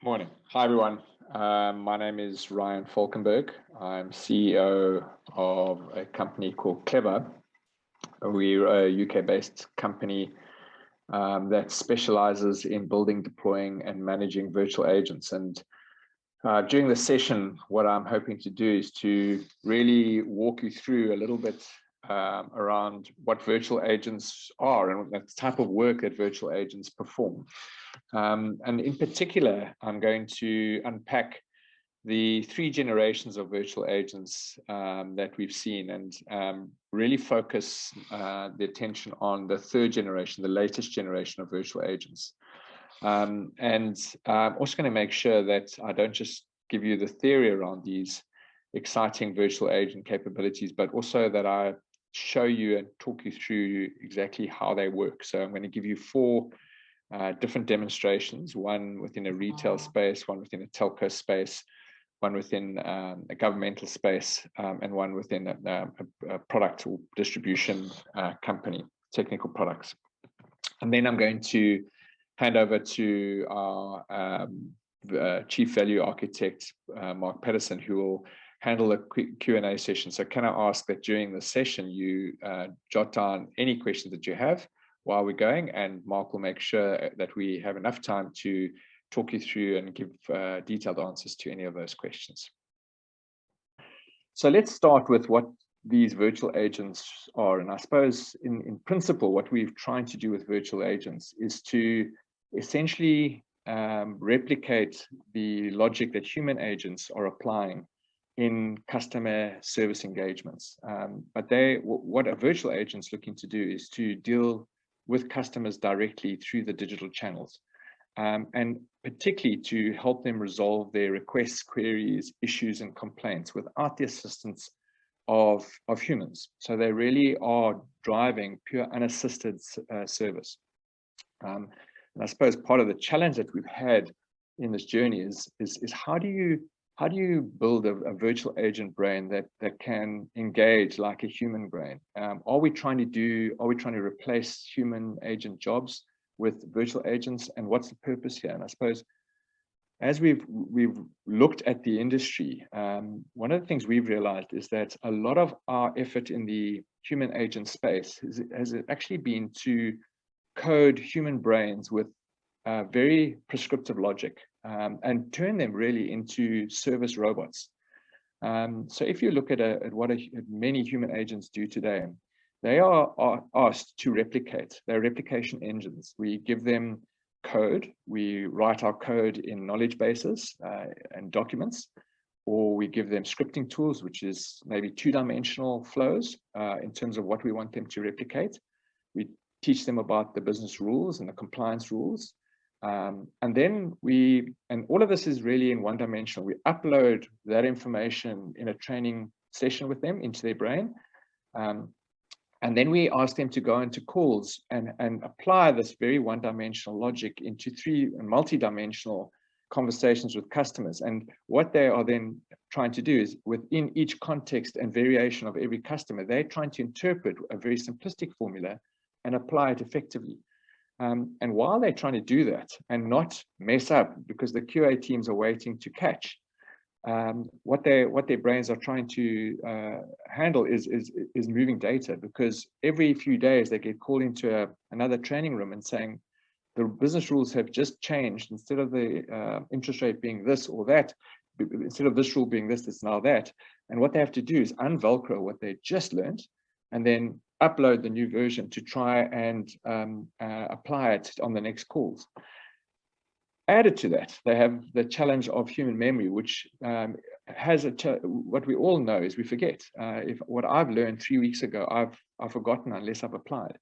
Morning. Hi, everyone. My name is Ryan Falkenberg. I'm CEO of a company called CLEVVA. We're a UK-based company that specializes in building, deploying, and managing virtual agents. And during the session, what I'm hoping to do is to really walk you through a little bit around what virtual agents are and the type of work that virtual agents perform. And in particular, I'm going to unpack the three generations of virtual agents that we've seen and really focus the attention on the third generation, the latest generation of virtual agents. And I'm also going to make sure that I don't just give you the theory around these exciting virtual agent capabilities, but also that I show you and talk you through exactly how they work. So I'm going to give you four different demonstrations, one within a retail space, one within a telco space, one within a governmental space, and one within a product or distribution company, technical products. And then I'm going to hand over to our Chief Value Architect, Mark Patterson, who will handle a quick Q&A session. So can I ask that during the session, you jot down any questions that you have while we're going, and Mark will make sure that we have enough time to talk you through and give detailed answers to any of those questions. So let's start with what these virtual agents are. And I suppose in principle, what we're trying to do with virtual agents is to essentially replicate the logic that human agents are applying in customer service engagements. But what a virtual agent's looking to do is to deal with customers directly through the digital channels, and particularly to help them resolve their requests, queries, issues, and complaints without the assistance of humans. So they really are driving pure unassisted service. And I suppose part of the challenge that we've had in this journey is how do you build a virtual agent brain that can engage like a human brain? Are we trying to replace human agent jobs with virtual agents, and what's the purpose here? And I suppose as we've looked at the industry, one of the things we've realized is that a lot of our effort in the human agent space has actually been to code human brains with very prescriptive logic, and turn them really into service robots. So if you look at what many human agents do today, they are asked to replicate. They're replication engines. We give them code. We write our code in knowledge bases and documents, or we give them scripting tools, which is maybe two-dimensional flows in terms of what we want them to replicate. We teach them about the business rules and the compliance rules. And then all of this is really in one dimension. We upload that information in a training session with them into their brain. And then we ask them to go into calls and apply this very one-dimensional logic into three multi-dimensional conversations with customers. And what they are then trying to do is, within each context and variation of every customer, they're trying to interpret a very simplistic formula and apply it effectively. And while they're trying to do that and not mess up, because the QA teams are waiting to catch, what their brains are trying to handle is moving data, because every few days they get called into another training room and saying the business rules have just changed. Instead of the interest rate being this or that, instead of this rule being this, it's now that. And what they have to do is unvelcro what they just learned and then upload the new version to try and apply it on the next calls. Added to that, they have the challenge of human memory, which has what we all know is we forget. If what I've learned 3 weeks ago, I've forgotten unless I've applied.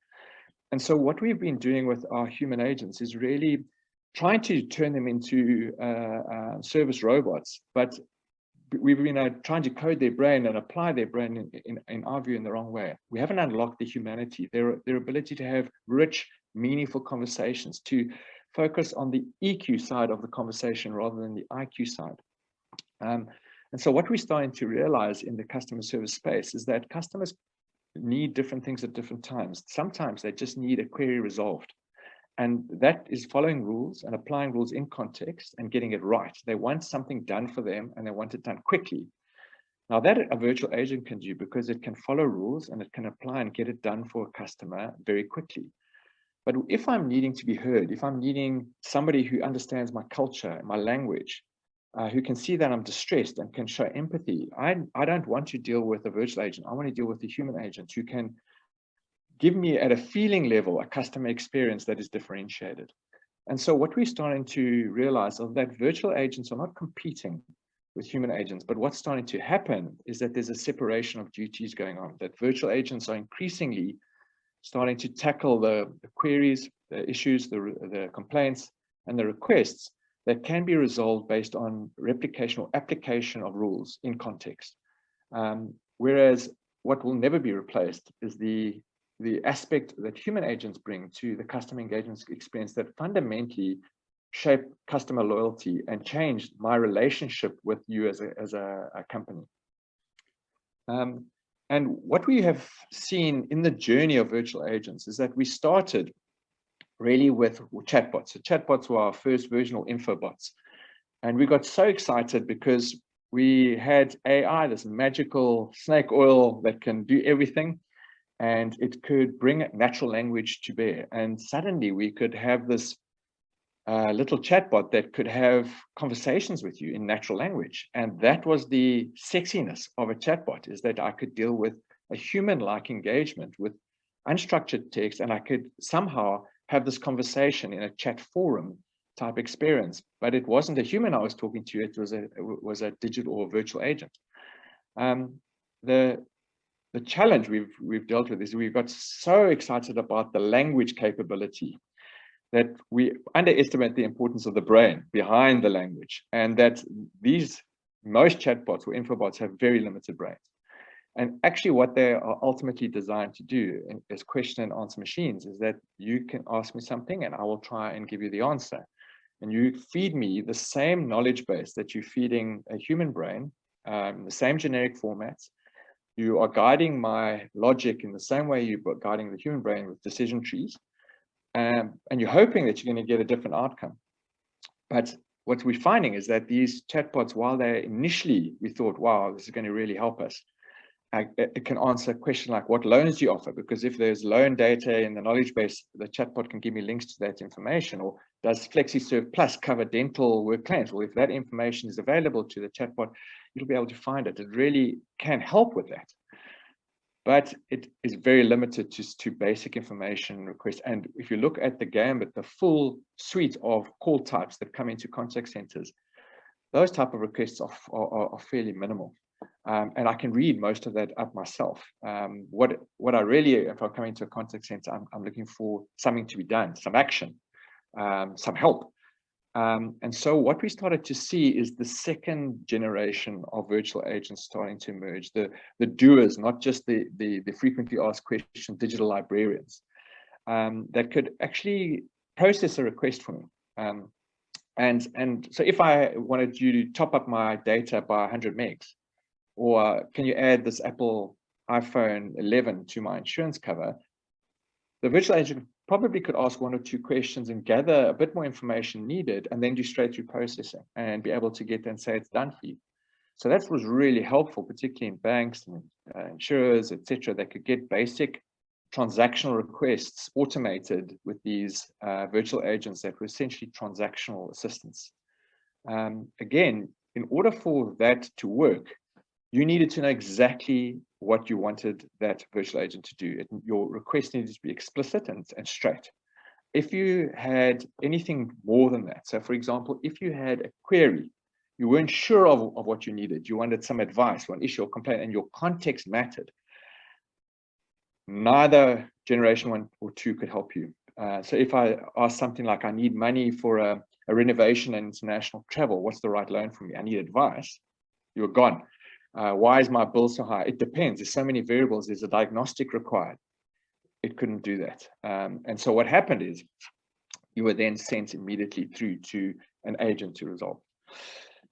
And so what we've been doing with our human agents is really trying to turn them into service robots, but we've been trying to code their brain and apply their brain in our view in the wrong way. We haven't unlocked the humanity, their ability to have rich, meaningful conversations, to focus on the EQ side of the conversation rather than the IQ side. And so what we're starting to realize in the customer service space is that customers need different things at different times. Sometimes they just need a query resolved. And that is following rules and applying rules in context and getting it right. They want something done for them and they want it done quickly. Now that a virtual agent can do because it can follow rules and it can apply and get it done for a customer very quickly. But if I'm needing to be heard, if I'm needing somebody who understands my culture, my language, who can see that I'm distressed and can show empathy, I don't want to deal with a virtual agent. I want to deal with a human agent who can give me at a feeling level a customer experience that is differentiated. And so what we're starting to realize is that virtual agents are not competing with human agents, but what's starting to happen is that there's a separation of duties going on, that virtual agents are increasingly starting to tackle the queries, the issues, the complaints, and the requests that can be resolved based on replication or application of rules in context. Whereas what will never be replaced is the aspect that human agents bring to the customer engagement experience that fundamentally shape customer loyalty and change my relationship with you as a company. And what we have seen in the journey of virtual agents is that we started really with chatbots. So chatbots were our first version, or infobots. And we got so excited because we had AI, this magical snake oil that can do everything, and it could bring natural language to bear. And suddenly we could have this little chatbot that could have conversations with you in natural language. And that was the sexiness of a chatbot, is that I could deal with a human-like engagement with unstructured text, and I could somehow have this conversation in a chat forum type experience. But it wasn't a human I was talking to, it was a digital or virtual agent. The challenge we've dealt with is we've got so excited about the language capability that we underestimate the importance of the brain behind the language, and that most chatbots or infobots have very limited brains. And actually what they are ultimately designed to do as question and answer machines is that you can ask me something and I will try and give you the answer. And you feed me the same knowledge base that you're feeding a human brain, the same generic formats. You are guiding my logic in the same way you're guiding the human brain with decision trees. And you're hoping that you're going to get a different outcome. But what we're finding is that these chatbots, while they initially we thought, wow, this is going to really help us, it can answer a question like, what loans do you offer? Because if there's loan data in the knowledge base, the chatbot can give me links to that information. Or does FlexiServe Plus cover dental work claims? Well, if that information is available to the chatbot, it'll be able to find it. It really can help with that. But it is very limited to basic information requests. And if you look at the gambit, the full suite of call types that come into contact centers, those type of requests are fairly minimal. And I can read most of that up myself. What I really, if I'm coming to a contact center, I'm looking for something to be done, some action, some help. And so what we started to see is the second generation of virtual agents starting to emerge, the doers, not just the frequently asked questions, digital librarians, that could actually process a request for me. And so if I wanted you to top up my data by 100 megs, or can you add this Apple iPhone 11 to my insurance cover, the virtual agent probably could ask one or two questions and gather a bit more information needed, and then do straight through processing and be able to get and say it's done for you. So that was really helpful, particularly in banks and insurers, etc. They could get basic transactional requests automated with these virtual agents that were essentially transactional assistants. Again, in order for that to work, you needed to know exactly what you wanted that virtual agent to do. Your request needed to be explicit and straight. If you had anything more than that, so for example, if you had a query, you weren't sure of what you needed, you wanted some advice or an issue or complaint, and your context mattered, neither generation 1 or 2 could help you. So if I ask something like, I need money for a renovation and international travel, what's the right loan for me? I need advice. You're gone. Why is my bill so high? It depends. There's so many variables. There's a diagnostic required. It couldn't do that. And so what happened is you were then sent immediately through to an agent to resolve.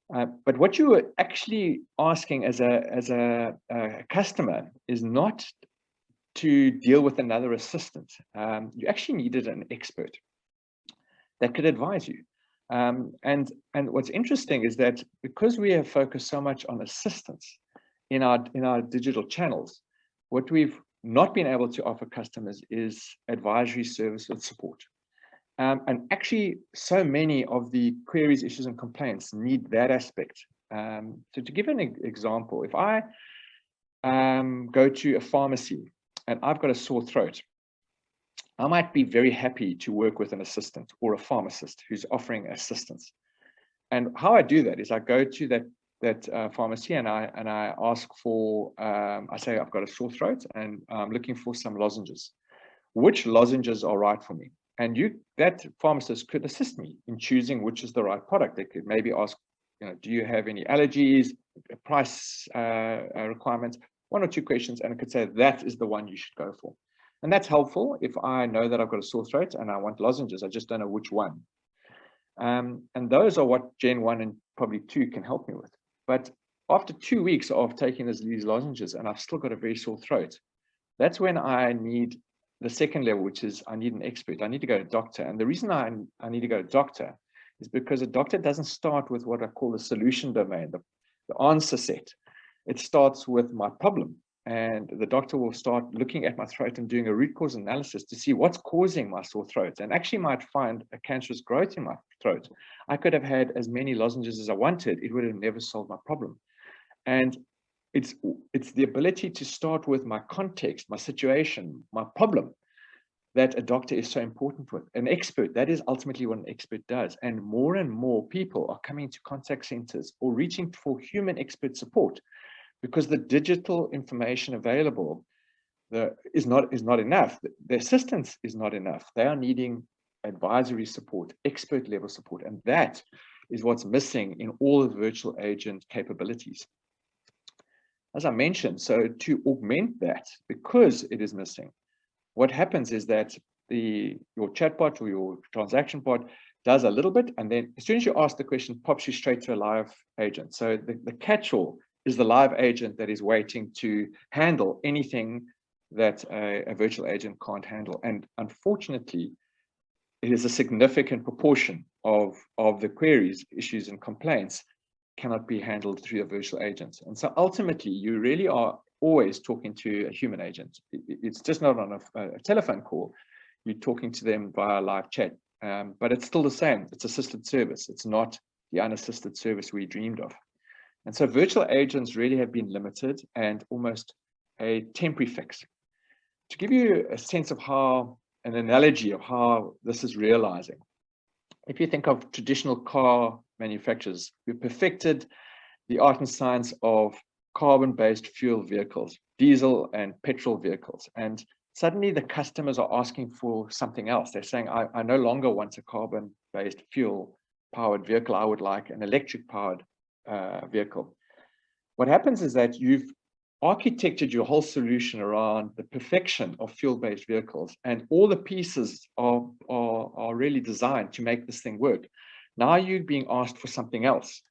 But what you were actually asking as a customer is not to deal with another assistant. You actually needed an expert. that could advise you. And what's interesting is that because we have focused so much on assistance in our digital channels, what we've not been able to offer customers is advisory service and support. And actually, so many of the queries, issues, and complaints need that aspect. So to give an example, if I go to a pharmacy and I've got a sore throat, I might be very happy to work with an assistant or a pharmacist who's offering assistance. And how I do that is I go to that pharmacy and I ask for, I say I've got a sore throat and I'm looking for some lozenges. Which lozenges are right for me? And that pharmacist could assist me in choosing which is the right product. They could maybe ask, do you have any allergies, price requirements, 1 or 2 questions, and it could say that is the one you should go for. And that's helpful if I know that I've got a sore throat and I want lozenges. I just don't know which one. And those are what Gen 1 and probably 2 can help me with. But after 2 weeks of taking these lozenges and I've still got a very sore throat, that's when I need the second level, which is I need an expert. I need to go to a doctor. And the reason I need to go to a doctor is because a doctor doesn't start with what I call the solution domain, the answer set. It starts with my problem. And the doctor will start looking at my throat and doing a root cause analysis to see what's causing my sore throat, and actually might find a cancerous growth in my throat. I could have had as many lozenges as I wanted. It would have never solved my problem. And it's the ability to start with my context, my situation, my problem, that a doctor is so important with. An expert, that is ultimately what an expert does. And more people are coming to contact centers or reaching for human expert support, because the digital information available is not enough. The assistance is not enough. They are needing advisory support, expert level support. And that is what's missing in all of the virtual agent capabilities. As I mentioned, so to augment that, because it is missing, what happens is that your chatbot or your transaction bot does a little bit, and then as soon as you ask the question, pops you straight to a live agent. So the catch-all is the live agent that is waiting to handle anything that a virtual agent can't handle. And unfortunately, it is a significant proportion of the queries, issues, and complaints cannot be handled through a virtual agent. And so ultimately, you really are always talking to a human agent. It's just not on a telephone call. You're talking to them via live chat, but it's still the same. It's assisted service. It's not the unassisted service we dreamed of. And so virtual agents really have been limited and almost a temporary fix. To give you a sense of an analogy of how this is realizing, if you think of traditional car manufacturers, we've perfected the art and science of carbon-based fuel vehicles, diesel and petrol vehicles. And suddenly the customers are asking for something else. They're saying, I no longer want a carbon-based fuel-powered vehicle. I would like an electric-powered vehicle. What happens is that you've architected your whole solution around the perfection of fuel-based vehicles, and all the pieces are really designed to make this thing work. Now you're being asked for something else.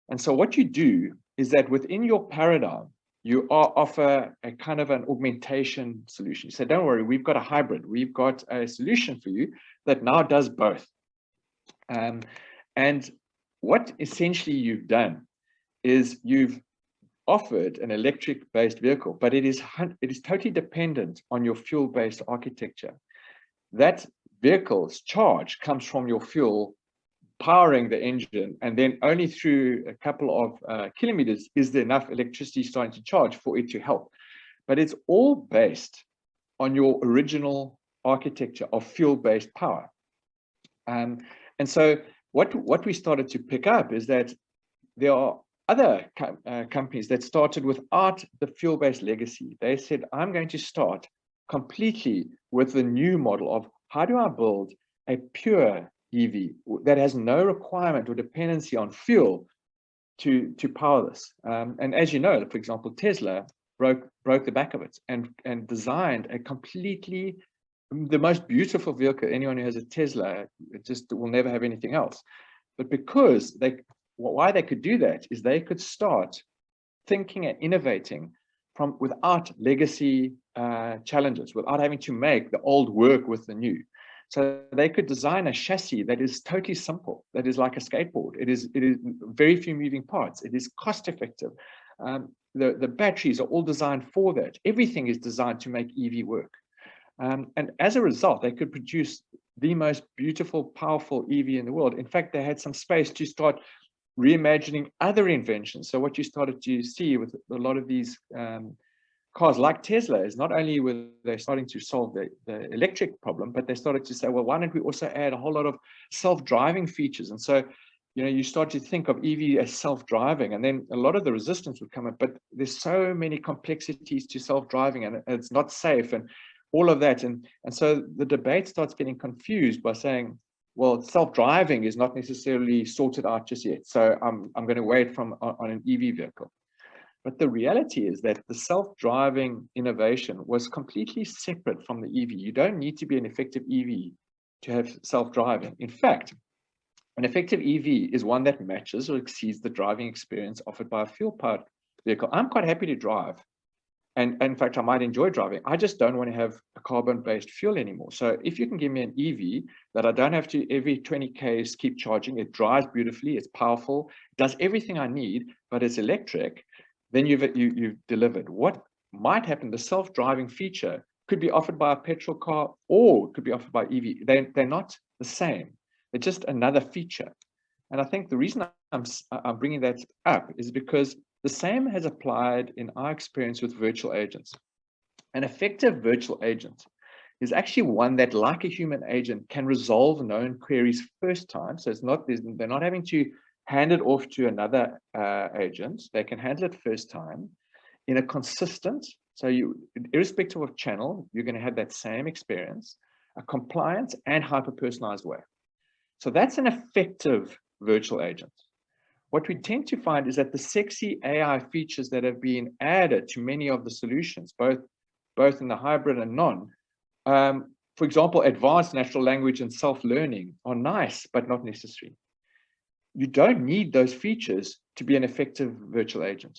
And so what you do is that within your paradigm, you offer a kind of an augmentation solution. You say, don't worry, we've got a hybrid. We've got a solution for you that now does both. And what essentially you've done is you've offered an electric-based vehicle, but it is totally dependent on your fuel-based architecture. That vehicle's charge comes from your fuel powering the engine, and then only through a couple of kilometers is there enough electricity starting to charge for it to help. But it's all based on your original architecture of fuel-based power. And so what we started to pick up is that there are other companies that started without the fuel-based legacy. They said, I'm going to start completely with the new model of how do I build a pure EV that has no requirement or dependency on fuel to power this. And as you know, for example, Tesla broke the back of it and designed a completely, the most beautiful vehicle. Anyone who has a Tesla, it just will never have anything else. But because why they could do that is they could start thinking and innovating without legacy challenges, without having to make the old work with the new. So they could design a chassis that is totally simple, that is like a skateboard. It is very few moving parts. It is cost effective. The batteries are all designed for that. Everything is designed to make EV work. And as a result, they could produce the most beautiful, powerful EV in the world. In fact, they had some space to start reimagining other inventions. So what you started to see with a lot of these cars like Tesla is not only were they starting to solve the electric problem, but they started to say, well, why don't we also add a whole lot of self-driving features? And so, you start to think of EV as self-driving, and then a lot of the resistance would come up, but there's so many complexities to self-driving, and it's not safe and all of that. And so the debate starts getting confused by saying, well, self-driving is not necessarily sorted out just yet. So I'm going to wait on an EV vehicle. But the reality is that the self-driving innovation was completely separate from the EV. You don't need to be an effective EV to have self-driving. In fact, an effective EV is one that matches or exceeds the driving experience offered by a fuel-powered vehicle. I'm quite happy to drive. And in fact, I might enjoy driving. I just don't want to have a carbon-based fuel anymore. So if you can give me an EV that I don't have to every 20 Ks keep charging, it drives beautifully, it's powerful, does everything I need, but it's electric, then you've delivered. What might happen, the self-driving feature could be offered by a petrol car or could be offered by EV. They're not the same. They're just another feature. And I think the reason I'm bringing that up is because the same has applied in our experience with virtual agents. An effective virtual agent is actually one that, like a human agent, can resolve known queries first time. So they're not having to hand it off to another agent. They can handle it first time in a consistent, so irrespective of channel, you're going to have that same experience, a compliant and hyper-personalized way. So that's an effective virtual agent. What we tend to find is that the sexy AI features that have been added to many of the solutions, both in the hybrid and non, for example, advanced natural language and self-learning are nice, but not necessary. You don't need those features to be an effective virtual agent.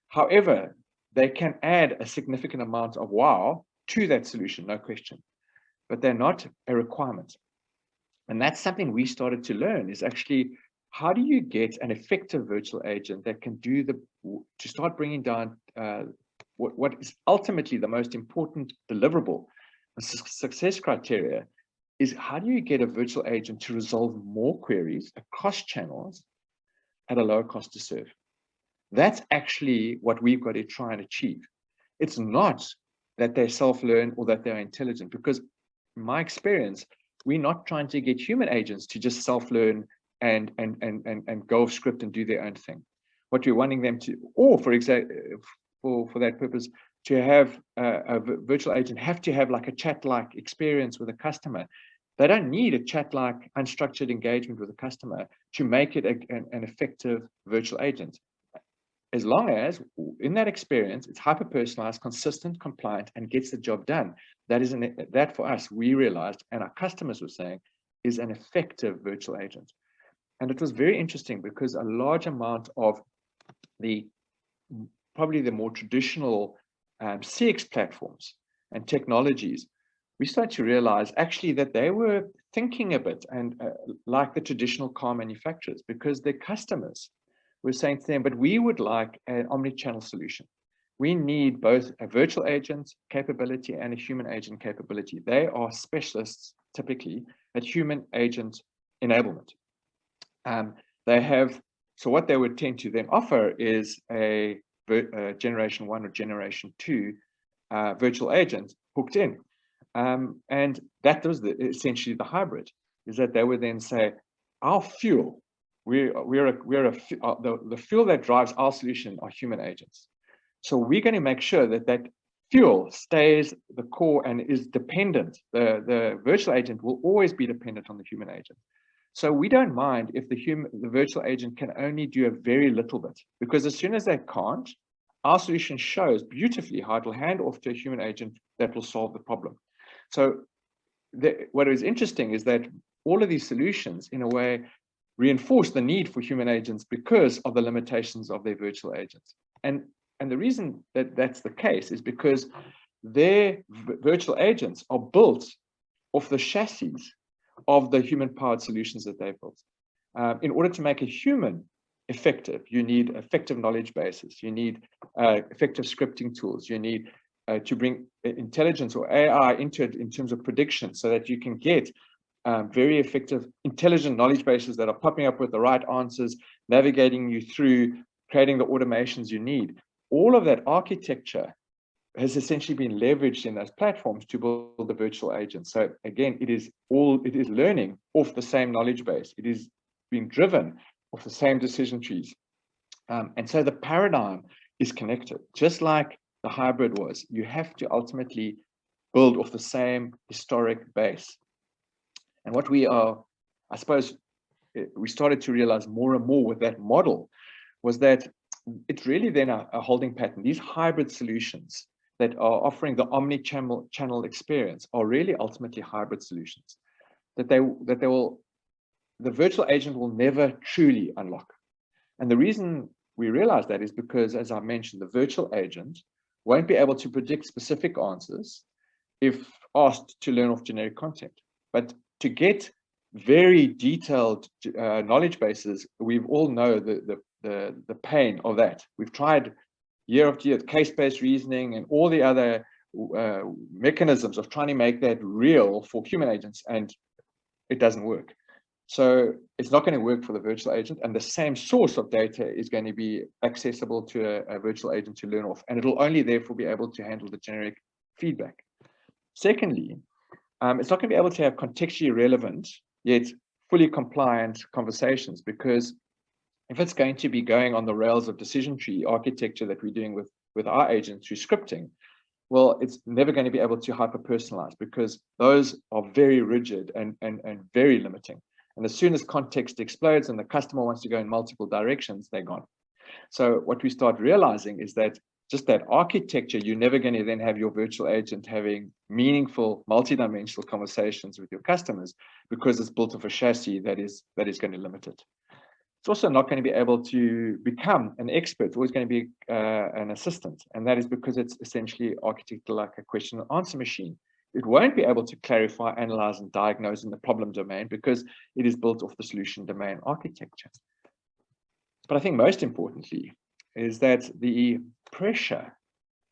However, they can add a significant amount of wow to that solution, no question, but they're not a requirement. And that's something we started to learn, is actually, how do you get an effective virtual agent that can do to start bringing down what is ultimately the most important deliverable, success criteria, is how do you get a virtual agent to resolve more queries across channels at a lower cost to serve? That's actually what we've got to try and achieve. It's not that they self-learn or that they're intelligent, because in my experience, we're not trying to get human agents to just self-learn and go off script and do their own thing. What we're wanting them to, or for example, for that purpose, to have a virtual agent have to have like a chat-like experience with a customer. They don't need a chat-like unstructured engagement with a customer to make it an effective virtual agent. As long as in that experience, it's hyper-personalized, consistent, compliant, and gets the job done. That for us, we realized, and our customers were saying, is an effective virtual agent. And it was very interesting because a large amount of probably the more traditional CX platforms and technologies, we started to realize actually that they were thinking a bit and like the traditional car manufacturers, because their customers were saying to them, but we would like an omni-channel solution. We need both a virtual agent capability and a human agent capability. They are specialists typically at human agent enablement. So what they would tend to then offer is a generation 1 or generation 2 virtual agent hooked in. And that was essentially the hybrid, is that they would then say, our fuel, the fuel that drives our solution are human agents. So we're going to make sure that fuel stays the core and is dependent. The virtual agent will always be dependent on the human agent. So we don't mind if the virtual agent can only do a very little bit, because as soon as they can't, our solution shows beautifully how it will hand off to a human agent that will solve the problem. So what is interesting is that all of these solutions, in a way, reinforce the need for human agents because of the limitations of their virtual agents. And the reason that that's the case is because their virtual agents are built off the chassis of the human-powered solutions that they've built. In order to make a human effective, you need effective knowledge bases, you need effective scripting tools, you need to bring intelligence or AI into it in terms of prediction so that you can get very effective, intelligent knowledge bases that are popping up with the right answers, navigating you through, creating the automations you need. All of that architecture has essentially been leveraged in those platforms to build the virtual agents. So again, it is learning off the same knowledge base. It is being driven off the same decision trees. And so the paradigm is connected, just like the hybrid was. You have to ultimately build off the same historic base. And what we are, I suppose, we started to realize more and more with that model was that it's really then a holding pattern. These hybrid solutions that are offering the omni-channel experience are really ultimately hybrid solutions that the virtual agent will never truly unlock. And the reason we realize that is because, as I mentioned, the virtual agent won't be able to predict specific answers if asked to learn off generic content. But to get very detailed knowledge bases, we've all know the pain of that. We've tried year after year, case-based reasoning and all the other mechanisms of trying to make that real for human agents, and it doesn't work. So it's not going to work for the virtual agent, and the same source of data is going to be accessible to a virtual agent to learn off, and it'll only therefore be able to handle the generic feedback. Secondly, it's not going to be able to have contextually relevant yet fully compliant conversations, because if it's going to be going on the rails of decision tree architecture that we're doing with our agents through scripting, well, it's never going to be able to hyper-personalize, because those are very rigid and very limiting. And as soon as context explodes and the customer wants to go in multiple directions, they're gone. So what we start realizing is that just that architecture, you're never going to then have your virtual agent having meaningful, multidimensional conversations with your customers, because it's built off a chassis that is going to limit it. It's also not going to be able to become an expert. It's always going to be an assistant. And that is because it's essentially architected like a question and answer machine. It won't be able to clarify, analyze, and diagnose in the problem domain, because it is built off the solution domain architecture. But I think most importantly is that the pressure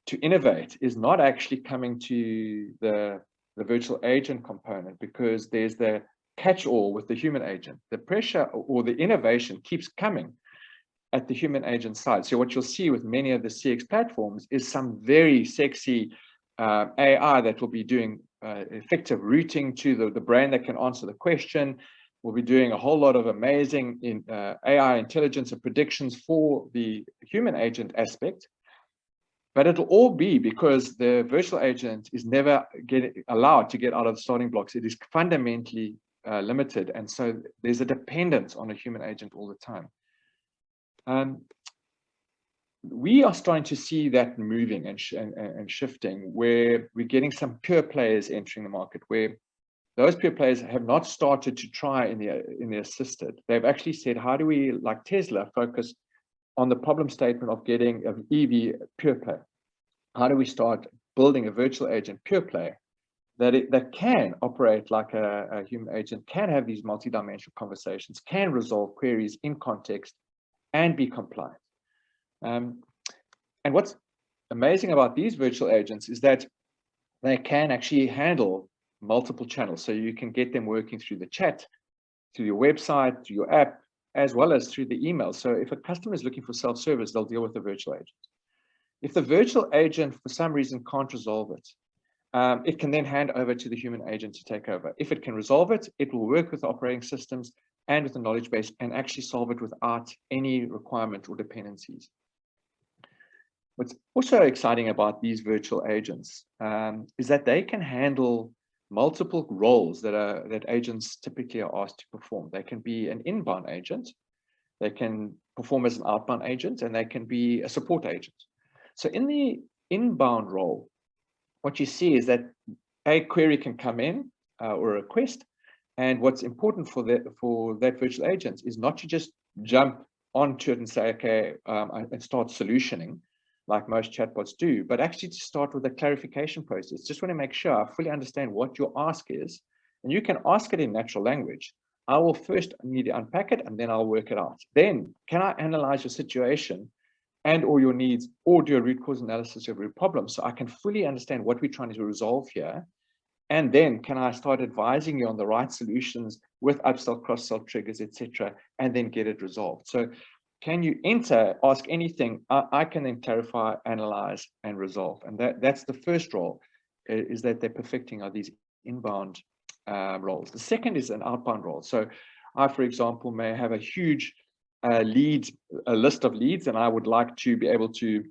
to innovate is not actually coming to the virtual agent component, because there's the catch-all with the human agent. The pressure or the innovation keeps coming at the human agent side. So what you'll see with many of the CX platforms is some very sexy AI that will be doing effective routing to the brain that can answer the question. We'll be doing a whole lot of amazing AI intelligence and predictions for the human agent aspect. But it'll all be because the virtual agent is never allowed to get out of the starting blocks. It is fundamentally limited, and so there's a dependence on a human agent all the time. We are starting to see that moving and shifting, where we're getting some pure players entering the market, where those pure players have not started to try in the assisted. They've actually said, how do we, like Tesla, focus on the problem statement of getting an EV pure play? How do we start building a virtual agent pure play that can operate like a human agent, can have these multidimensional conversations, can resolve queries in context, and be compliant? And what's amazing about these virtual agents is that they can actually handle multiple channels. So you can get them working through the chat, through your website, through your app, as well as through the email. So if a customer is looking for self-service, they'll deal with the virtual agent. If the virtual agent, for some reason, can't resolve it, it can then hand over to the human agent to take over. If it can resolve it, it will work with the operating systems and with the knowledge base and actually solve it without any requirement or dependencies. What's also exciting about these virtual agents is that they can handle multiple roles that agents typically are asked to perform. They can be an inbound agent, they can perform as an outbound agent, and they can be a support agent. So in the inbound role, what you see is that a query can come in or a request, and what's important for that virtual agent is not to just jump onto it and say, okay, and start solutioning like most chatbots do, but actually to start with a clarification process. Just want to make sure I fully understand what your ask is, And you can ask it in natural language. I will first need to unpack it, and then I'll work it out. Then, can I analyze your situation and or your needs, or do a root cause analysis of your problem, so I can fully understand what we're trying to resolve here? And then can I start advising you on the right solutions with upsell, cross-sell triggers, etc., and then get it resolved? So can you enter, ask anything, I can then clarify, analyze, and resolve. And that's the first role, is that they're perfecting are these inbound roles. The second is an outbound role. So I, for example, may have a huge a list of leads, and I would like to be able to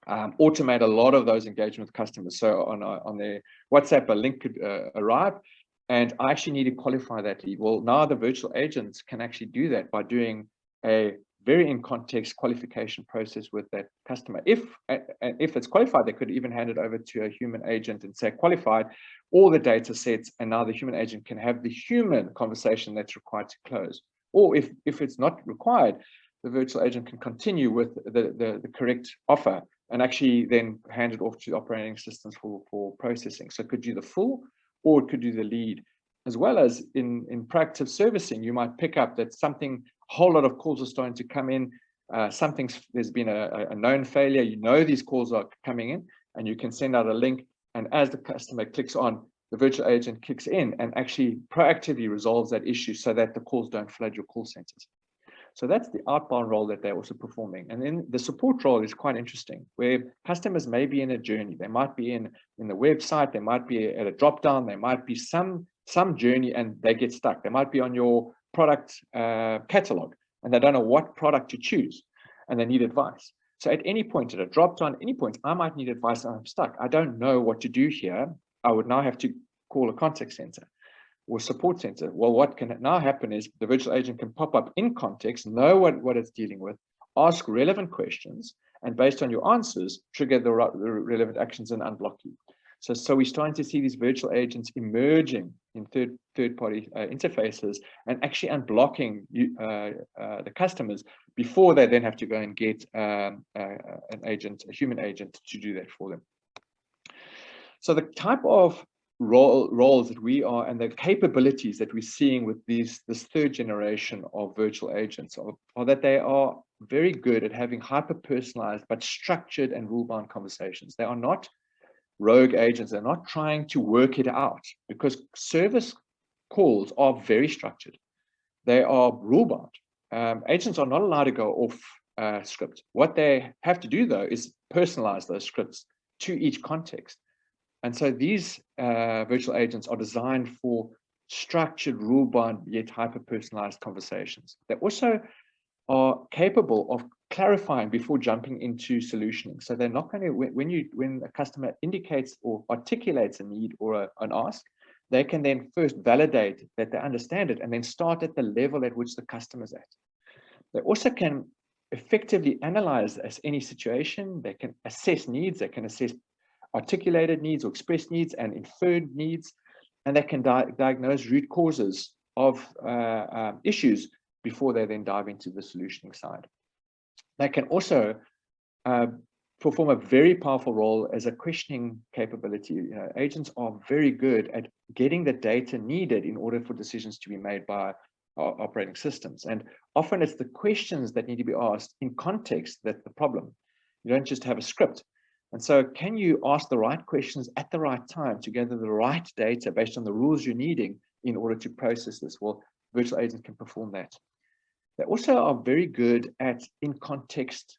automate a lot of those engagement with customers. So on their WhatsApp, a link could arrive, and I actually need to qualify that lead. Well, now the virtual agents can actually do that by doing a very in-context qualification process with that customer. If it's qualified, they could even hand it over to a human agent and say qualified, all the data sets, and now the human agent can have the human conversation that's required to close. Or if it's not required, the virtual agent can continue with the correct offer and actually then hand it off to the operating systems for processing. So it could do the full, or it could do the lead. As well as in proactive servicing, you might pick up that a whole lot of calls are starting to come in. There's been a known failure. You know these calls are coming in, and you can send out a link. And as the customer clicks on, the virtual agent kicks in and actually proactively resolves that issue so that the calls don't flood your call centers. So that's the outbound role that they're also performing. And then the support role is quite interesting, where customers may be in a journey. They might be in the website, they might be at a drop-down, they might be some journey and they get stuck. They might be on your product catalog and they don't know what product to choose and they need advice. So at any point, at a drop-down, any point, I might need advice and I'm stuck. I don't know what to do here. I would now have to call a contact center or support center. Well, what can now happen is the virtual agent can pop up in context, know what it's dealing with, ask relevant questions, and based on your answers, trigger the relevant actions and unblock you. So we're starting to see these virtual agents emerging in third-party interfaces and actually unblocking the customers before they then have to go and get a human agent to do that for them. So the type of roles that we are and the capabilities that we're seeing with this third generation of virtual agents are that they are very good at having hyper-personalized but structured and rule-bound conversations. They are not rogue agents. They're not trying to work it out, because service calls are very structured. They are rule-bound. Agents are not allowed to go off script. What they have to do, though, is personalize those scripts to each context. And so these virtual agents are designed for structured, rule-bound, yet hyper-personalized conversations. They also are capable of clarifying before jumping into solutioning. So they're not going to, when a customer indicates or articulates a need or an ask, they can then first validate that they understand it and then start at the level at which the customer's at. They also can effectively analyze any situation. They can assess needs. They can assess articulated needs or expressed needs and inferred needs, and they can diagnose root causes of issues before they then dive into the solutioning side. They can also perform a very powerful role as a questioning capability. Agents are very good at getting the data needed in order for decisions to be made by our operating systems. And often it's the questions that need to be asked in context that's the problem. You don't just have a script. And so can you ask the right questions at the right time to gather the right data based on the rules you're needing in order to process this? Well, virtual agents can perform that. They also are very good at in-context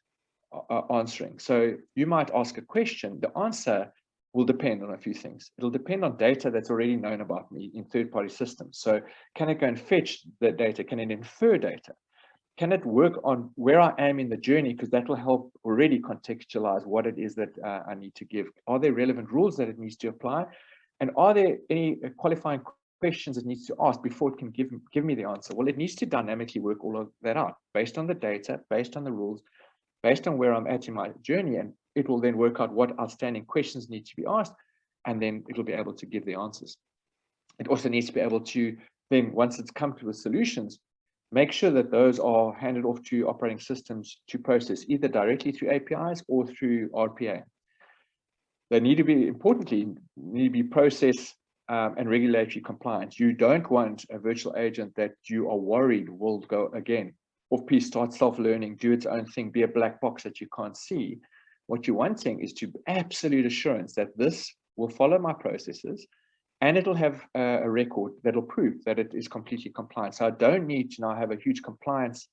answering. So you might ask a question. The answer will depend on a few things. It'll depend on data that's already known about me in third-party systems. So can it go and fetch the data? Can it infer data? Can it work on where I am in the journey? Because that will help already contextualize what it is that I need to give. Are there relevant rules that it needs to apply? And are there any qualifying questions it needs to ask before it can give me the answer? Well, it needs to dynamically work all of that out based on the data, based on the rules, based on where I'm at in my journey. And it will then work out what outstanding questions need to be asked. And then it'll be able to give the answers. It also needs to be able to then, once it's come to the solutions, make sure that those are handed off to operating systems to process, either directly through APIs or through RPA. They need to be, importantly, processed and regulatory compliance. You don't want a virtual agent that you are worried will go again off-piece, start self-learning, do its own thing, be a black box that you can't see. What you're wanting is to absolute assurance that this will follow my processes, and it'll have a record that'll prove that it is completely compliant. So I don't need to now have a huge compliance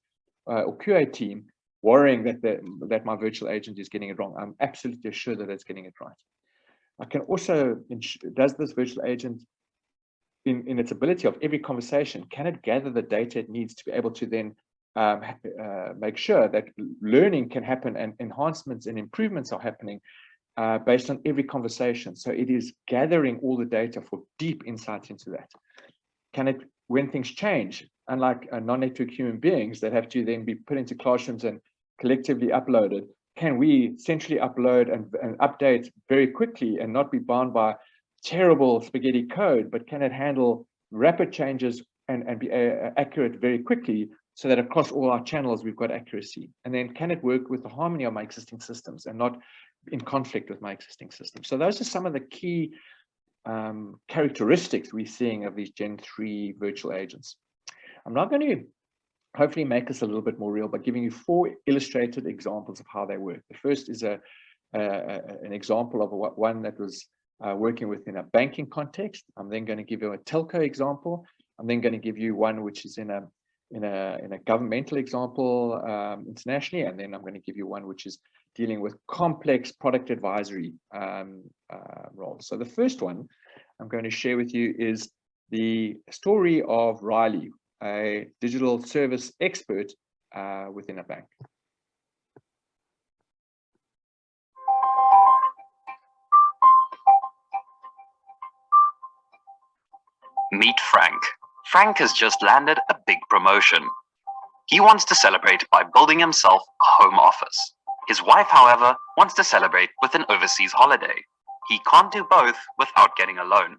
or QA team worrying that my virtual agent is getting it wrong. I'm absolutely sure that it's getting it right. I can also, does this virtual agent, in its ability of every conversation, can it gather the data it needs to be able to then make sure that learning can happen and enhancements and improvements are happening based on every conversation. So it is gathering all the data for deep insight into that. Can it, when things change, unlike non-network human beings that have to then be put into classrooms and collectively uploaded, can we centrally upload and update very quickly and not be bound by terrible spaghetti code, but can it handle rapid changes and be accurate very quickly, so that across all our channels we've got accuracy? And then can it work with the harmony of my existing systems and not in conflict with my existing systems? So those are some of the key characteristics we're seeing of these Gen 3 virtual agents. I'm now going to hopefully make this a little bit more real by giving you 4 illustrated examples of how they work. The first is an example of one that was working within a banking context. I'm then going to give you a telco example. I'm then going to give you one which is in a governmental example internationally, and then I'm going to give you one which is dealing with complex product advisory roles. So the first one I'm going to share with you is the story of Riley, a digital service expert within a bank. Meet Frank. Frank has just landed a big promotion. He wants to celebrate by building himself a home office. His wife, however, wants to celebrate with an overseas holiday. He can't do both without getting a loan.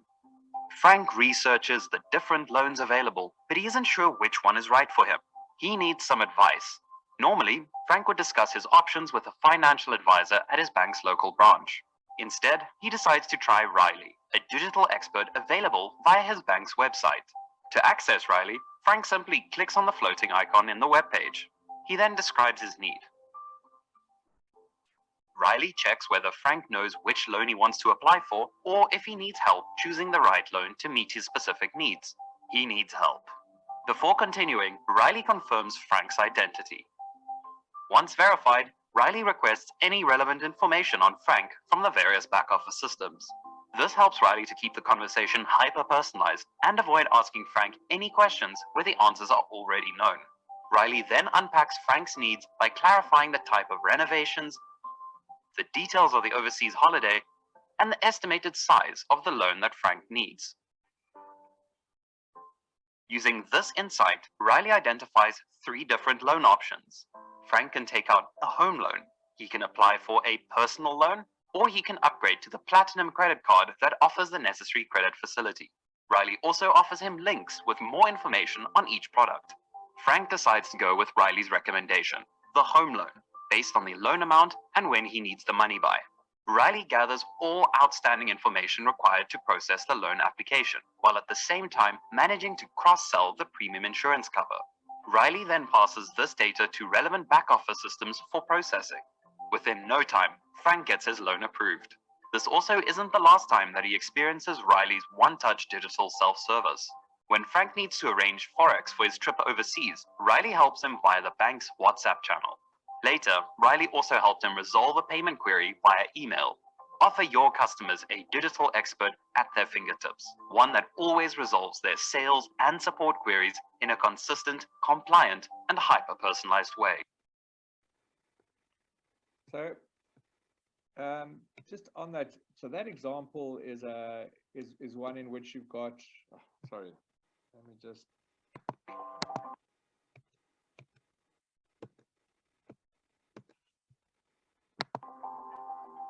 Frank researches the different loans available, but he isn't sure which one is right for him. He needs some advice. Normally, Frank would discuss his options with a financial advisor at his bank's local branch. Instead, he decides to try Riley, a digital expert available via his bank's website. To access Riley, Frank simply clicks on the floating icon in the web page. He then describes his need. Riley checks whether Frank knows which loan he wants to apply for, or if he needs help choosing the right loan to meet his specific needs. He needs help. Before continuing, Riley confirms Frank's identity. Once verified, Riley requests any relevant information on Frank from the various back-office systems. This helps Riley to keep the conversation hyper-personalized and avoid asking Frank any questions where the answers are already known. Riley then unpacks Frank's needs by clarifying the type of renovations, the details of the overseas holiday, and the estimated size of the loan that Frank needs. Using this insight, Riley identifies 3 different loan options. Frank can take out a home loan, he can apply for a personal loan, or he can upgrade to the Platinum credit card that offers the necessary credit facility. Riley also offers him links with more information on each product. Frank decides to go with Riley's recommendation, the home loan, based on the loan amount and when he needs the money by. Riley gathers all outstanding information required to process the loan application, while at the same time managing to cross-sell the premium insurance cover. Riley then passes this data to relevant back-office systems for processing. Within no time, Frank gets his loan approved. This also isn't the last time that he experiences Riley's one-touch digital self-service. When Frank needs to arrange Forex for his trip overseas, Riley helps him via the bank's WhatsApp channel. Later, Riley also helped him resolve a payment query via email. Offer your customers a digital expert at their fingertips, one that always resolves their sales and support queries in a consistent, compliant, and hyper-personalized way. So, just on that, so that example is one in which you've got. Oh, sorry, let me just.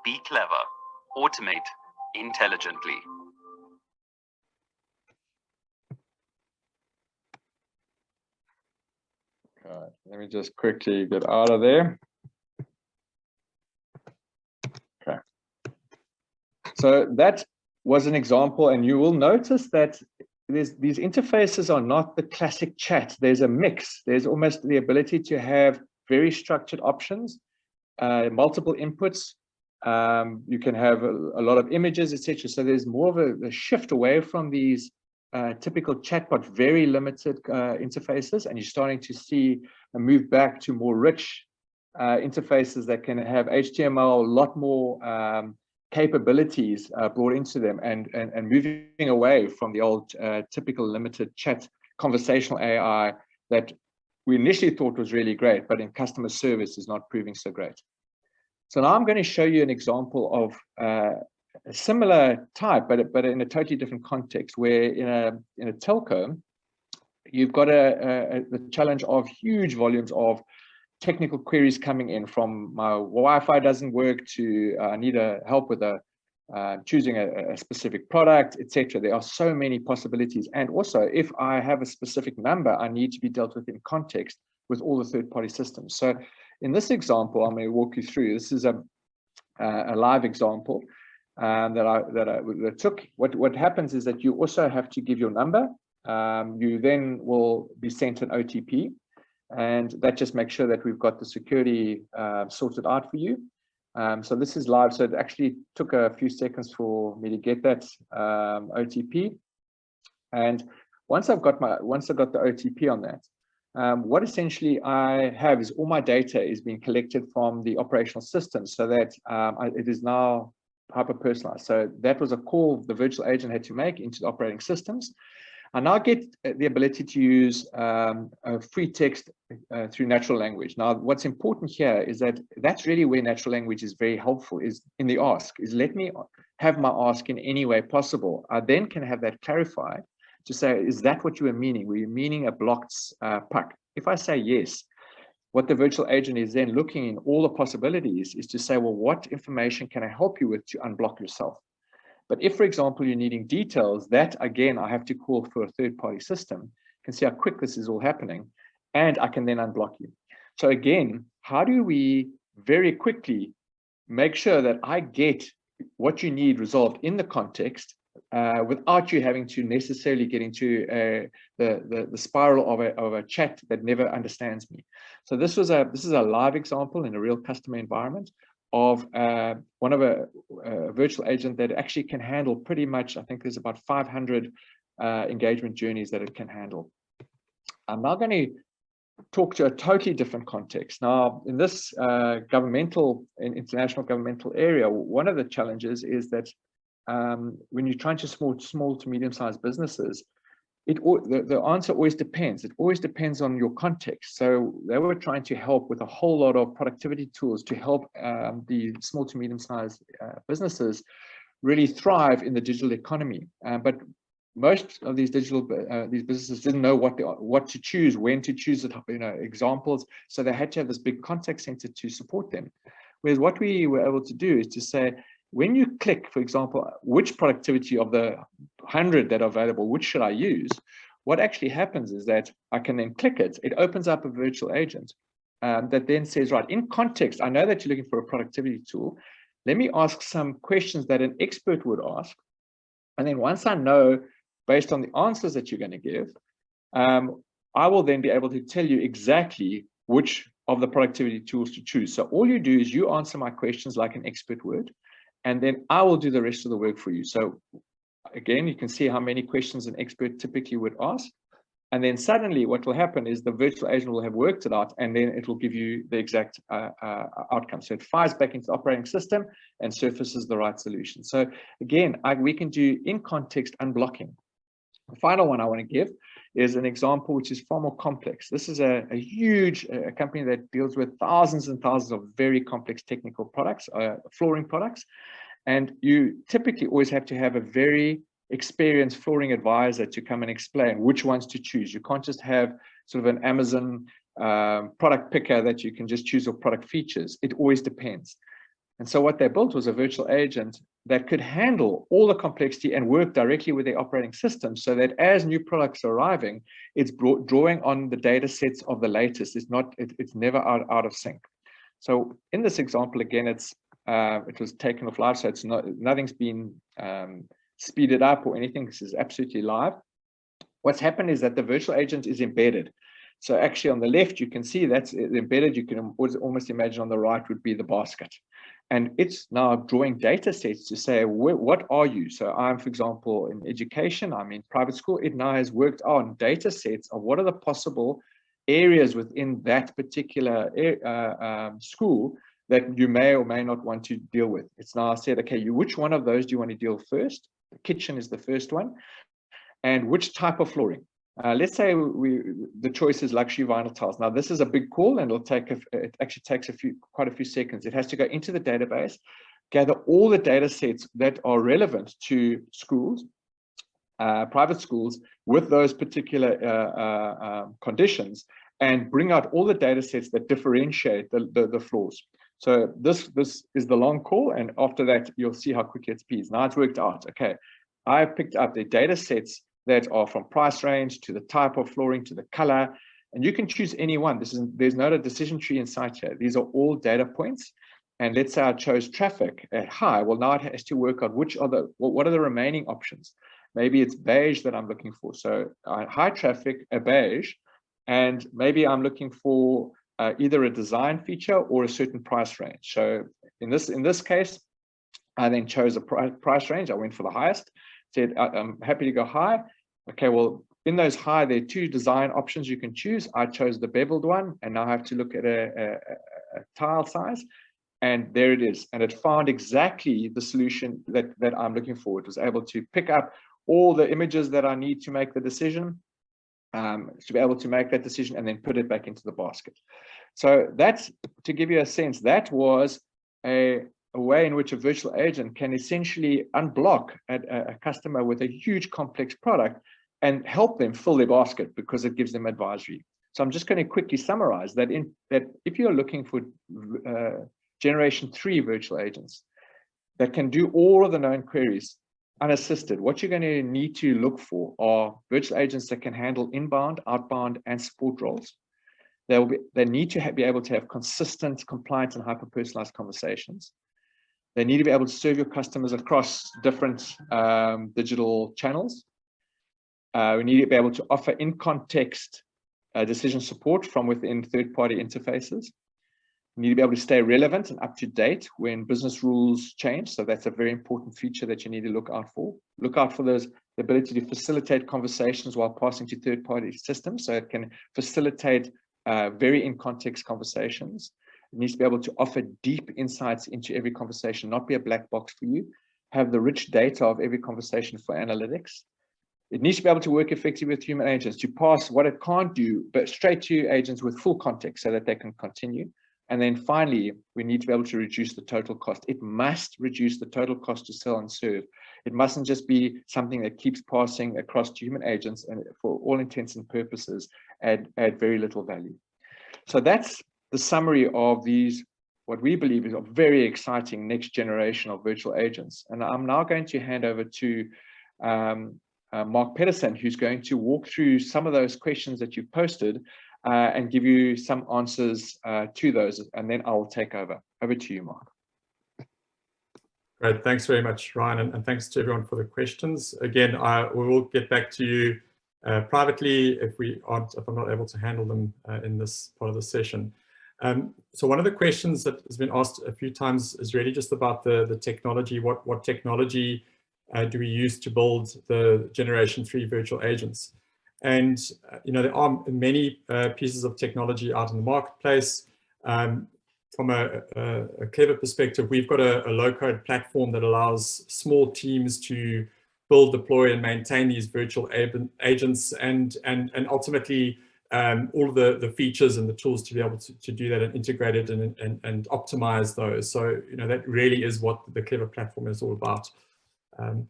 Be clever. Automate intelligently. Okay, let me just quickly get out of there. Okay. So that was an example, and you will notice that these interfaces are not the classic chat. There's a mix. There's almost the ability to have very structured options, multiple inputs. You can have a lot of images, etc. So there's more of a shift away from these typical chatbot, very limited interfaces, and you're starting to see a move back to more rich interfaces that can have HTML, a lot more capabilities brought into them, and moving away from the old typical limited chat conversational AI that we initially thought was really great, but in customer service is not proving so great. So now I'm going to show you an example of a similar type, but in a totally different context, where in a telco, you've got the challenge of huge volumes of technical queries coming in, from my Wi-Fi doesn't work to I need help with choosing a specific product, etc. There are so many possibilities. And also, if I have a specific number, I need to be dealt with in context with all the third-party systems. So in this example, I'm going to walk you through. This is a live example that I took. What happens is that you also have to give your number. You then will be sent an OTP. And that just makes sure that we've got the security sorted out for you. So this is live. So it actually took a few seconds for me to get that OTP. And once I've got the OTP on that, what essentially I have is all my data is being collected from the operational system, so that it is now hyper-personalized. So that was a call the virtual agent had to make into the operating systems. I now get the ability to use free text through natural language. Now, what's important here is that that's really where natural language is very helpful, is in the ask, is let me have my ask in any way possible. I then can have that clarified to say, is that what you were meaning? Were you meaning a blocked puck? If I say yes, what the virtual agent is then looking in all the possibilities is to say, well, what information can I help you with to unblock yourself? But if, for example, you're needing details, that again, I have to call for a third-party system. You can see how quick this is all happening, and I can then unblock you. So again, how do we very quickly make sure that I get what you need resolved in the context without you having to necessarily get into the spiral of a chat that never understands me? So this is a live example in a real customer environment of one of a virtual agent that actually can handle pretty much, I think there's about 500 engagement journeys that it can handle. I'm now going to talk to a totally different context. Now, in this international governmental area, one of the challenges is that when you're trying to small to medium-sized businesses, the answer always depends. It always depends on your context. So they were trying to help with a whole lot of productivity tools to help the small to medium-sized businesses really thrive in the digital economy. But most of these these businesses didn't know what to choose, when to choose it, examples. So they had to have this big contact center to support them. Whereas what we were able to do is to say, when you click, for example, which productivity of the 100 that are available, which should I use? What actually happens is that I can then click it. It opens up a virtual agent that then says, right, in context, I know that you're looking for a productivity tool. Let me ask some questions that an expert would ask. And then once I know, based on the answers that you're going to give, I will then be able to tell you exactly which of the productivity tools to choose. So all you do is you answer my questions like an expert would, and then I will do the rest of the work for you. So again, you can see how many questions an expert typically would ask. And then suddenly what will happen is the virtual agent will have worked it out, and then it will give you the exact outcome. So it fires back into the operating system and surfaces the right solution. So again, we can do in context unblocking. The final one I want to give is an example which is far more complex. This is a huge company that deals with thousands and thousands of very complex technical products, flooring products. And you typically always have to have a very experienced flooring advisor to come and explain which ones to choose. You can't just have sort of an Amazon product picker that you can just choose your product features. It always depends. And so what they built was a virtual agent that could handle all the complexity and work directly with the operating system, so that as new products are arriving, it's drawing on the data sets of the latest. It's never out of sync. So in this example, again, it was taken off live, so nothing's been speed it up or anything. This is absolutely live. What's happened is that the virtual agent is embedded. So actually on the left, you can see that's embedded. You can almost imagine on the right would be the basket. And it's now drawing data sets to say, what are you? So I'm, for example, in education, I'm in private school. It now has worked on data sets of what are the possible areas within that particular school that you may or may not want to deal with. It's now said, okay, which one of those do you want to deal first? The kitchen is the first one. And which type of flooring? Let's say the choice is luxury vinyl tiles. Now, this is a big call, and it actually takes quite a few seconds. It has to go into the database, gather all the data sets that are relevant to schools, private schools, with those particular conditions, and bring out all the data sets that differentiate the floors. So this is the long call, and after that, you'll see how quickly it speeds. Now it's worked out. Okay, I picked up the data sets that are from price range to the type of flooring to the color, and you can choose any one. There's not a decision tree inside here. These are all data points. And let's say I chose traffic at high. Well, now it has to work out what are the remaining options. Maybe it's beige that I'm looking for. So high traffic, a beige, and maybe I'm looking for either a design feature or a certain price range. So in this case, I then chose a price range. I went for the highest. Said I'm happy to go high. Okay, well, in those high, there are two design options you can choose. I chose the beveled one, and now I have to look at a tile size, and there it is. And it found exactly the solution that I'm looking for. It was able to pick up all the images that I need to make the decision, to be able to make that decision, and then put it back into the basket. So that's, to give you a sense, that was a way in which a virtual agent can essentially unblock a customer with a huge complex product and help them fill their basket, because it gives them advisory. So I'm just going to quickly summarize that if you're looking for generation 3 virtual agents that can do all of the known queries unassisted, what you're going to need to look for are virtual agents that can handle inbound, outbound, and support roles. They need to be able to have consistent, compliant, and hyper-personalized conversations. They need to be able to serve your customers across different digital channels. We need to be able to offer in-context decision support from within third-party interfaces. We need to be able to stay relevant and up to date when business rules change. So that's a very important feature that you need to look out for. Look out for the ability to facilitate conversations while passing to third-party systems. So it can facilitate very in-context conversations. It needs to be able to offer deep insights into every conversation, not be a black box for you. Have the rich data of every conversation for analytics. It needs to be able to work effectively with human agents to pass what it can't do, but straight to agents with full context so that they can continue. And then finally, we need to be able to reduce the total cost. It must reduce the total cost to sell and serve. It mustn't just be something that keeps passing across to human agents and, for all intents and purposes, add very little value. So that's the summary of these, what we believe is a very exciting next generation of virtual agents. And I'm now going to hand over to Mark Pedersen, who's going to walk through some of those questions that you posted and give you some answers to those, and then I'll take over. Over to you, Mark. Great, thanks very much, Ryan, and thanks to everyone for the questions. Again, we will get back to you privately if I'm not able to handle them in this part of the session. So one of the questions that has been asked a few times is really just about the technology. What technology do we use to build the Generation 3 virtual agents? And there are many pieces of technology out in the marketplace. From a CLEVVA perspective, we've got a low-code platform that allows small teams to build, deploy, and maintain these virtual agents, and ultimately all of the features and the tools to be able to do that and integrate it and optimize those. So that really is what the CLEVVA platform is all about. And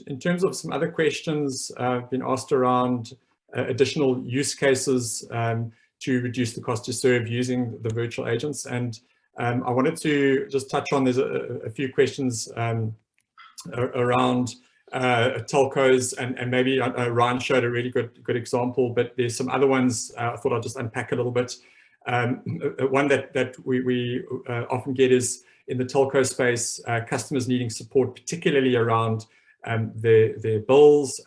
in terms of some other questions been asked around additional use cases to reduce the cost to serve using the virtual agents. And I wanted to just touch on, there's a few questions around telcos, and maybe Ryan showed a really good example, but there's some other ones I thought I'll just unpack a little bit. One that we often get is in the telco space, customers needing support, particularly around their bills.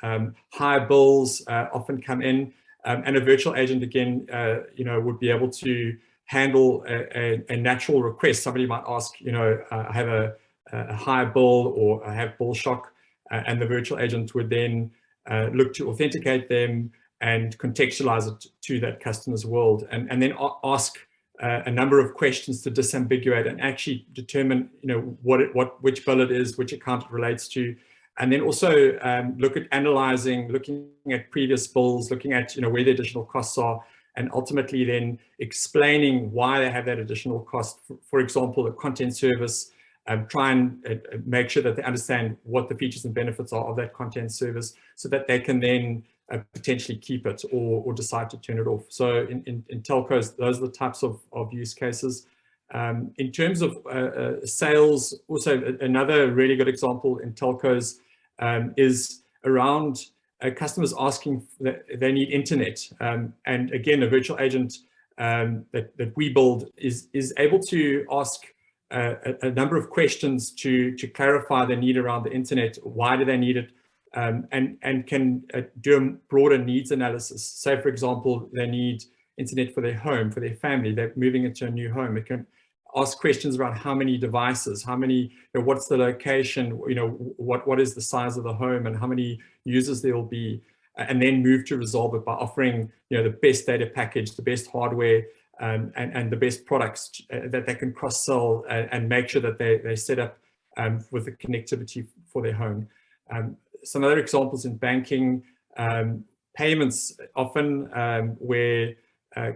High bills often come in, and a virtual agent, again, would be able to handle a natural request. Somebody might ask, I have a high bill, or I have bill shock, and the virtual agent would then look to authenticate them and contextualize it to that customer's world, and then ask a number of questions to disambiguate and actually determine, which bill it is, which account it relates to, and then also look at analyzing, looking at previous bills, looking at where the additional costs are, and ultimately then explaining why they have that additional cost. For example, a content service, try and make sure that they understand what the features and benefits are of that content service, so that they can then potentially keep it or decide to turn it off. So in telcos, those are the types of use cases. In terms of sales, also another really good example in telcos is around customers asking that they need internet. And again, a virtual agent that we build is able to ask a number of questions to clarify the need around the internet. Why do they need it? And can do a broader needs analysis. Say, for example, they need internet for their home, for their family, they're moving into a new home. It can ask questions around how many devices, how many, what's the location, what is the size of the home, and how many users there will be, and then move to resolve it by offering, the best data package, the best hardware, and the best products that they can cross-sell, and make sure that they set up with the connectivity for their home. Some other examples in banking, payments, often where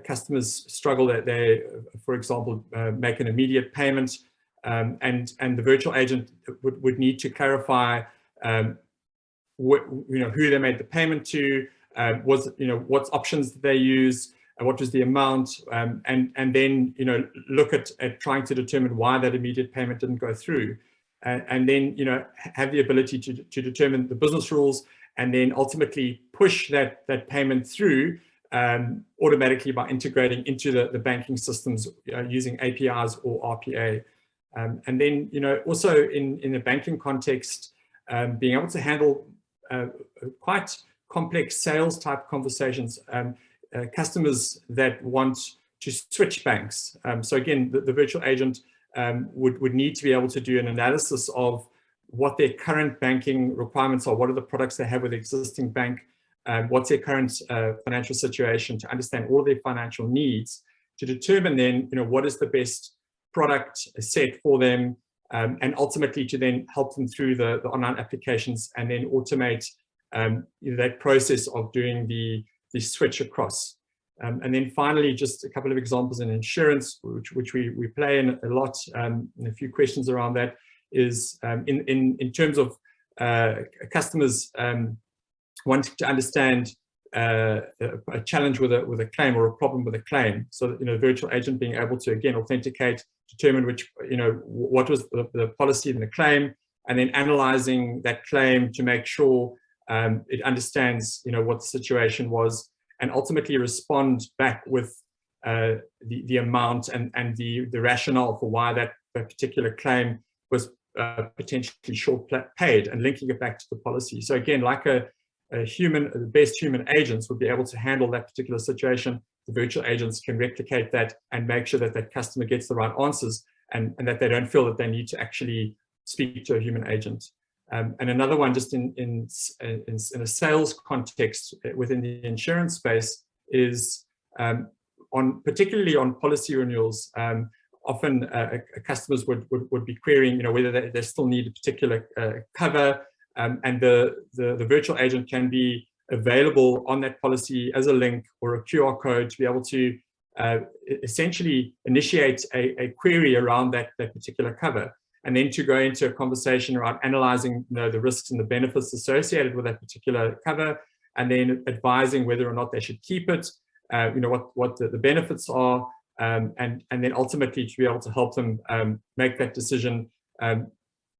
customers struggle, that they, for example, make an immediate payment, and the virtual agent would need to clarify who they made the payment to, what options did they use, what was the amount, and then look at trying to determine why that immediate payment didn't go through. And then have the ability to determine the business rules, and then ultimately push that payment through automatically by integrating into the banking systems using APIs or RPA. And then also in the banking context, being able to handle quite complex sales type conversations, customers that want to switch banks. So again, the virtual agent would need to be able to do an analysis of what their current banking requirements are, what are the products they have with the existing bank, what's their current financial situation, to understand all their financial needs, to determine then what is the best product set for them, and ultimately to then help them through the online applications, and then automate that process of doing the switch across. And then finally, just a couple of examples in insurance, which we play in a lot, and a few questions around that, is in terms of customers wanting to understand a challenge with a claim, or a problem with a claim. So the virtual agent being able to, again, authenticate, determine which, what was the policy in the claim, and then analyzing that claim to make sure it understands what the situation was, and ultimately respond back with the amount and the rationale for why that particular claim was potentially short paid, and linking it back to the policy. So again, like the best human agents would be able to handle that particular situation, the virtual agents can replicate that and make sure that that customer gets the right answers, and that they don't feel that they need to actually speak to a human agent. And another one, just in a sales context within the insurance space, is particularly on policy renewals. Often customers would be querying, whether they still need a particular cover, and the virtual agent can be available on that policy as a link or a QR code to be able to essentially initiate a query around that particular cover, and then to go into a conversation around analyzing the risks and the benefits associated with that particular cover, and then advising whether or not they should keep it, what the benefits are, and then ultimately to be able to help them make that decision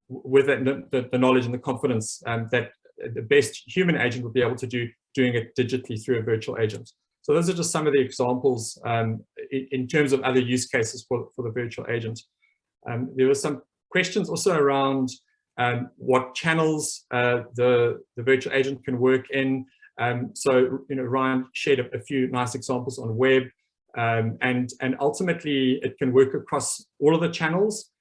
with the knowledge and the confidence that the best human agent would be able to doing it digitally through a virtual agent. So those are just some of the examples in terms of other use cases for the virtual agent. There were some questions also around what channels the virtual agent can work in. So, Ryan shared a few nice examples on web, and ultimately it can work across all of the channels.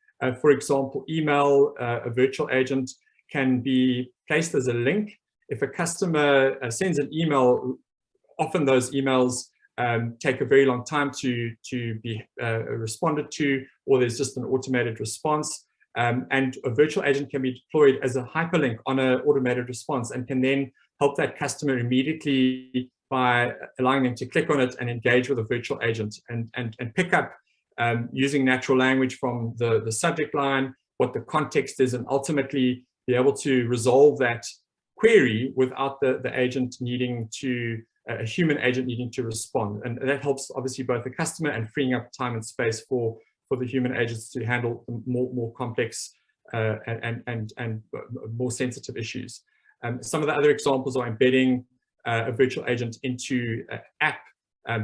For example, email, a virtual agent can be placed as a link. If a customer sends an email, often those emails take a very long time to be responded to, or there's just an automated response. And a virtual agent can be deployed as a hyperlink on an automated response and can then help that customer immediately by allowing them to click on it and engage with a virtual agent and pick up using natural language from the subject line, what the context is, and ultimately be able to resolve that query without the agent needing to, a human agent needing to respond. And that helps obviously both the customer and freeing up time and space for the human agents to handle more complex and more sensitive issues. Some of the other examples are embedding a virtual agent into an app,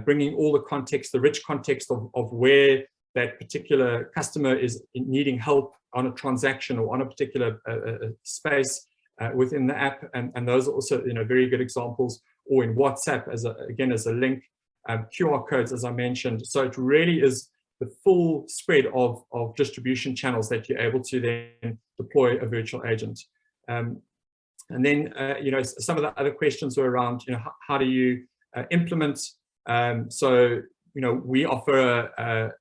bringing all the context, the rich context of where that particular customer is needing help on a transaction or on a particular space within the app. And those are also very good examples, or in WhatsApp as a link, QR codes, as I mentioned. So it really is the full spread of distribution channels that you're able to then deploy a virtual agent. And then, some of the other questions were around, how do you implement? So, we offer a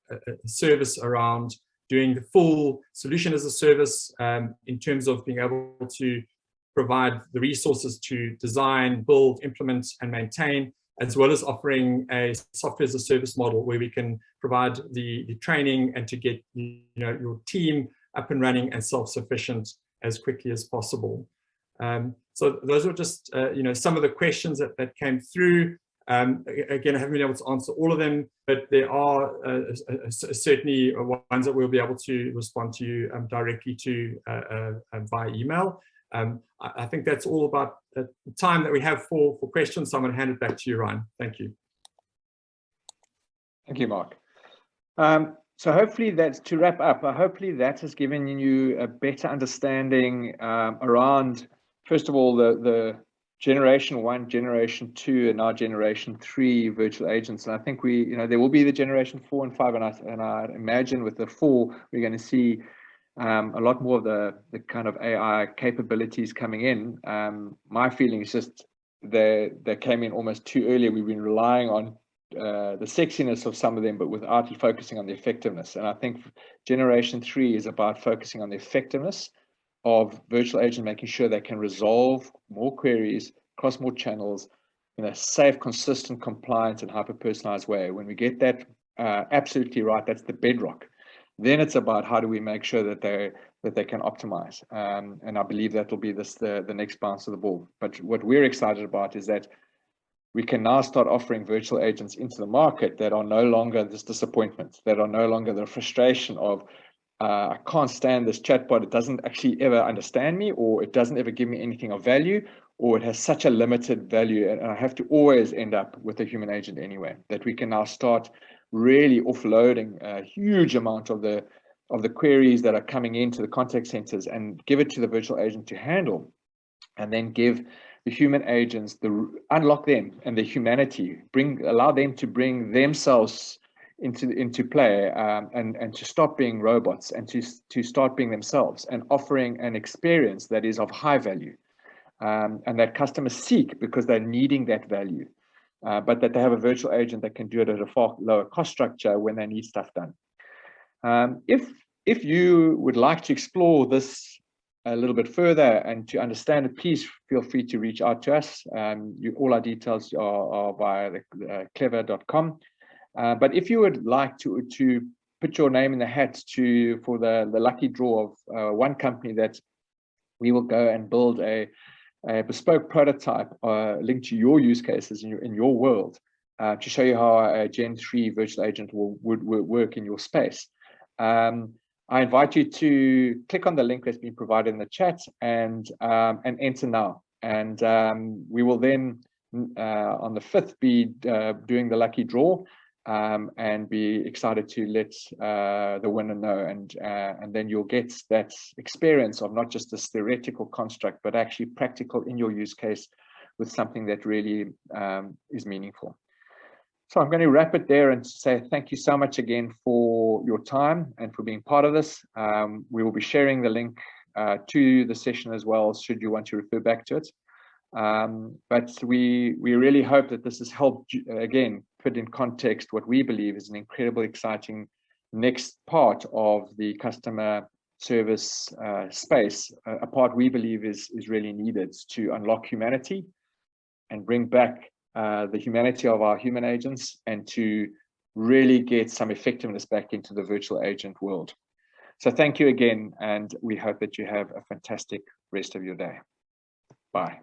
service around doing the full solution as a service in terms of being able to provide the resources to design, build, implement, and maintain, as well as offering a software as a service model where we can provide the training and to get your team up and running and self-sufficient as quickly as possible. So those are just some of the questions that came through. Again, I haven't been able to answer all of them, but there are certainly ones that we'll be able to respond to you directly to via email. I think that's all about the time that we have for questions. So I'm going to hand it back to you, Ryan. Thank you. Thank you, Mark. So hopefully that's, to wrap up, hopefully that has given you a better understanding around, first of all, the generation 1, generation 2, and now generation 3 virtual agents. And I think there will be the generation 4 and 5, and I imagine with the 4, we're going to see a lot more of the kind of AI capabilities coming in. My feeling is just they came in almost too early. We've been relying on the sexiness of some of them, but without focusing on the effectiveness. And I think generation 3 is about focusing on the effectiveness of virtual agents, making sure they can resolve more queries across more channels in a safe, consistent, compliant, and hyper-personalized way. When we get that absolutely right, that's the bedrock. Then it's about how do we make sure that they can optimize, and I believe that will be the next bounce of the ball. But what we're excited about is that we can now start offering virtual agents into the market that are no longer this disappointment, that are no longer the frustration of I can't stand this chatbot, it doesn't actually ever understand me, or it doesn't ever give me anything of value, or it has such a limited value, and I have to always end up with a human agent anyway. That we can now start really offloading a huge amount of the queries that are coming into the contact centers and give it to the virtual agent to handle, and then give the human agents unlock them and their humanity, allow them to bring themselves into play, and to stop being robots and to start being themselves and offering an experience that is of high value, and that customers seek because they're needing that value. But that they have a virtual agent that can do it at a far lower cost structure when they need stuff done. If you would like to explore this a little bit further and to understand it, please feel free to reach out to us. All our details are via the CLEVVA.com. But if you would like to put your name in the hat for the lucky draw of one company that we will go and build a bespoke prototype linked to your use cases in your world, to show you how a Gen 3 virtual agent would work in your space. I invite you to click on the link that's been provided in the chat and enter now. And we will then on the 5th be doing the lucky draw. and be excited to let the winner know, and then you'll get that experience of not just this theoretical construct, but actually practical in your use case with something that really is meaningful. So I'm going to wrap it there and say thank you so much again for your time and for being part of this. We will be sharing the link to the session as well, should you want to refer back to it. But we really hope that this has helped, again, put in context what we believe is an incredibly exciting next part of the customer service space, a part we believe is really needed to unlock humanity and bring back the humanity of our human agents, and to really get some effectiveness back into the virtual agent world. So thank you again, and we hope that you have a fantastic rest of your day. Bye.